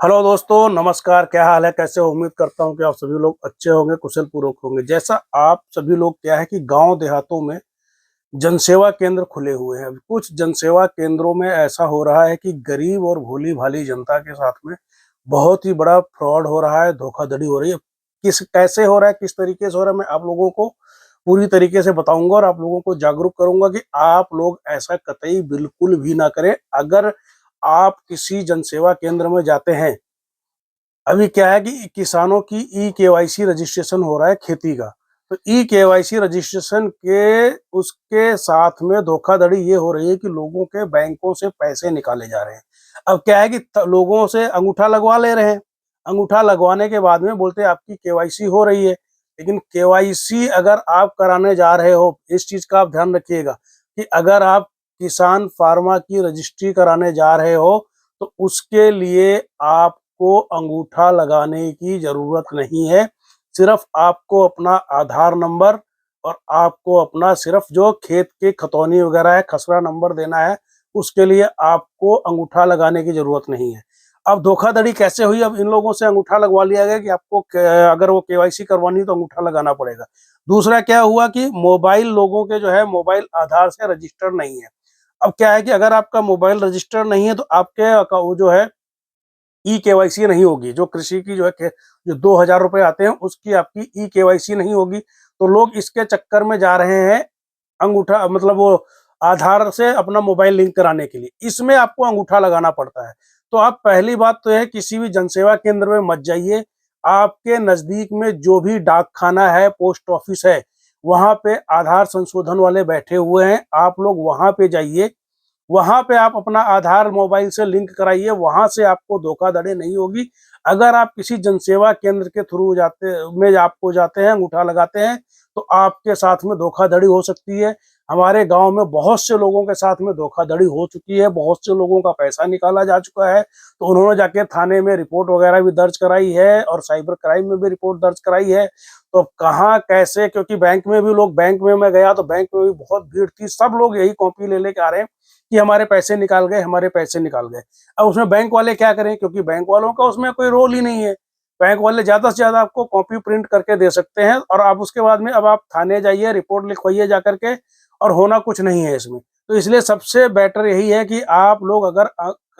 Hello दोस्तों, नमस्कार। क्या हाल है, कैसे हो? उम्मीद करता हूं कि आप सभी लोग अच्छे होंगे, कुशल पूर्वक होंगे। जैसा आप सभी लोग क्या है कि गांव देहातों में जनसेवा केंद्र खुले हुए हैं। कुछ जनसेवा केंद्रों में ऐसा हो रहा है कि गरीब और भोली भाली जनता के साथ में बहुत ही बड़ा फ्रॉड हो रहा है, धोखाधड़ी हो रही है। किस कैसे हो रहा है, किस तरीके से हो रहा है, मैं आप लोगों को पूरी तरीके से बताऊंगा और आप लोगों को जागरूक करूंगा कि आप लोग ऐसा कतई बिल्कुल भी ना करें। अगर आप किसी जनसेवा केंद्र में जाते हैं, अभी क्या है कि किसानों की ई केवाईसी रजिस्ट्रेशन हो रहा है खेती का। तो ई केवाईसी रजिस्ट्रेशन के उसके साथ में धोखाधड़ी ये हो रही है कि लोगों के बैंकों से पैसे निकाले जा रहे हैं। अब क्या है कि लोगों से अंगूठा लगवा ले रहे हैं। अंगूठा लगवाने के बाद में बोलते हैं आपकी केवाईसी हो रही है। लेकिन केवाईसी अगर आप कराने जा रहे हो, इस चीज का आप ध्यान रखिएगा कि अगर आप किसान फार्मा की रजिस्ट्री कराने जा रहे हो तो उसके लिए आप को अंगूठा लगाने की जरूरत नहीं है। सिर्फ आपको अपना आधार नंबर और आपको अपना सिर्फ जो खेत के खतौनी वगैरह है, खसरा नंबर देना है। उसके लिए आपको अंगूठा लगाने की जरूरत नहीं है। अब धोखाधड़ी कैसे हुई? अब इन लोगों से अंगूठा लगवा लिया गया कि आपको अगर वो केवाईसी करवानी है तो अंगूठा लगाना पड़ेगा। दूसरा क्या हुआ कि मोबाइल लोगों के जो है मोबाइल आधार से रजिस्टर नहीं है। अब क्या है कि अगर आपका मोबाइल रजिस्टर नहीं है तो आपके वो जो है ई केवाईसी नहीं होगी। जो कृषि की जो है जो 2,000 रुपए आते हैं उसकी आपकी ई केवाईसी नहीं होगी। तो लोग इसके चक्कर में जा रहे हैं अंगूठा, मतलब वो आधार से अपना मोबाइल लिंक कराने के लिए। इसमें आपको अंगूठा लगाना पड़ता है। तो आप पहली बात तो है किसी भी जनसेवा केंद्र में मत जाइए। आपके नजदीक में जो भी डाक खाना है, पोस्ट ऑफिस है, वहां पे आधार संशोधन वाले बैठे हुए हैं। आप लोग वहां पे जाइए, वहां पे आप अपना आधार मोबाइल से लिंक कराइए, वहां से आपको धोखाधड़ी नहीं होगी। अगर आप किसी जनसेवा केंद्र के थ्रू जाते हैं, अंगूठा लगाते हैं, तो आपके साथ में धोखाधड़ी हो सकती है। हमारे गांव में बहुत से लोगों के साथ में धोखाधड़ी हो चुकी है, बहुत से लोगों का पैसा निकाला जा चुका है। तो उन्होंने जाके थाने में रिपोर्ट वगैरह भी दर्ज कराई है और साइबर क्राइम में भी रिपोर्ट दर्ज कराई है। तो कहाँ कैसे, क्योंकि बैंक में भी लोग, बैंक में मैं गया तो बैंक में भी बहुत भीड़ थी, सब लोग यही कॉपी ले लेके आ रहे हैं कि हमारे पैसे निकाल गए, हमारे पैसे निकाल गए। अब उसमें बैंक वाले क्या करें, क्योंकि बैंक वालों का उसमें कोई रोल ही नहीं है। बैंक वाले ज्यादा से ज्यादा आपको कॉपी प्रिंट करके दे सकते हैं और आप उसके बाद में अब आप थाने जाइए, रिपोर्ट लिखवाइए जाकर के, और होना कुछ नहीं है इसमें। तो इसलिए सबसे बेटर यही है कि आप लोग अगर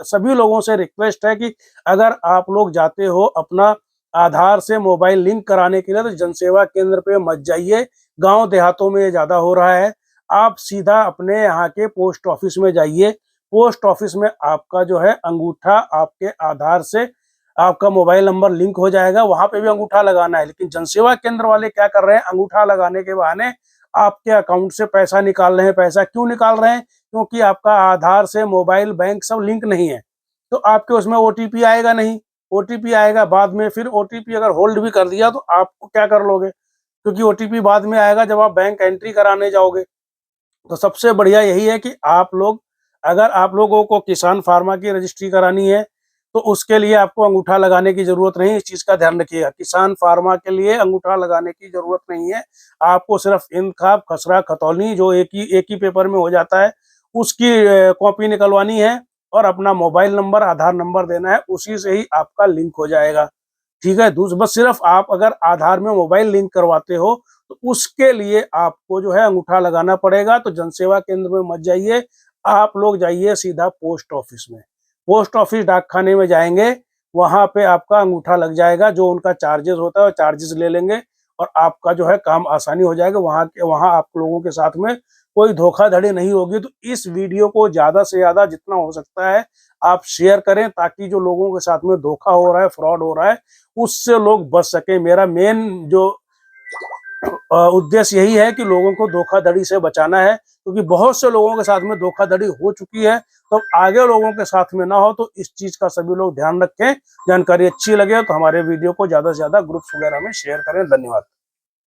सभी लोगों से रिक्वेस्ट है कि अगर आप लोग जाते हो अपना आधार से मोबाइल लिंक कराने के लिए तो जनसेवा केंद्र पे मत जाइए। गांव देहातों में ये ज्यादा हो रहा है। आप सीधा अपने यहाँ के पोस्ट ऑफिस में जाइए। पोस्ट ऑफिस में आपका जो है अंगूठा आपके आधार से आपका मोबाइल नंबर लिंक हो जाएगा, वहां पे भी अंगूठा लगाना है। लेकिन जनसेवा केंद्र वाले क्या कर रहे हैं, अंगूठा लगाने के बहाने आपके अकाउंट से पैसा निकाल रहे हैं। पैसा क्यों निकाल रहे हैं? क्योंकि आपका आधार से मोबाइल बैंक सब लिंक नहीं है। तो आपके उसमें ओटीपी आएगा नहीं। ओटीपी आएगा बाद में, फिर ओटीपी अगर होल्ड भी कर दिया तो आप क्या कर लोगे? क्योंकि ओटीपी बाद में आएगा जब आप बैंक एंट्री कराने जाओगे। तो सबसे बढ़िया यही है कि आप लोग, अगर आप लोगों को किसान फार्मा की रजिस्ट्री करानी है तो उसके लिए आपको अंगूठा लगाने की जरूरत नहीं। इस चीज का ध्यान रखिएगा, किसान फार्मा के लिए अंगूठा लगाने की जरूरत नहीं है। आपको सिर्फ इंतखाब, खसरा, खतौनी जो एक ही पेपर में हो जाता है, उसकी कॉपी निकलवानी है और अपना मोबाइल नंबर, आधार नंबर देना है, उसी से ही आपका लिंक हो जाएगा। ठीक है। दूसरा, बस सिर्फ आप अगर आधार में मोबाइल लिंक करवाते हो तो उसके लिए आपको जो है अंगूठा लगाना पड़ेगा। तो जनसेवा केंद्र में मत जाइए, आप लोग जाइए सीधा पोस्ट ऑफिस में। पोस्ट ऑफिस डाक खाने में जाएंगे, वहां पे आपका अंगूठा लग जाएगा। जो उनका चार्जेस होता है चार्जेस ले लेंगे और आपका जो है काम आसानी हो जाएगा। वहां आप लोगों के साथ में कोई धोखाधड़ी नहीं होगी। तो इस वीडियो को ज्यादा से ज्यादा जितना हो सकता है आप शेयर करें, ताकि जो लोगों के साथ में धोखा हो रहा है, फ्रॉड हो रहा है, उससे लोग बच सके। मेरा मेन जो उद्देश्य यही है कि लोगों को धोखाधड़ी से बचाना है, क्योंकि बहुत से लोगों के साथ में धोखाधड़ी हो चुकी है। तो आगे लोगों के साथ में ना हो, तो इस चीज का सभी लोग ध्यान रखें। जानकारी अच्छी लगे तो हमारे वीडियो को ज्यादा से ज्यादा ग्रुप्स वगैरह में शेयर करें। धन्यवाद।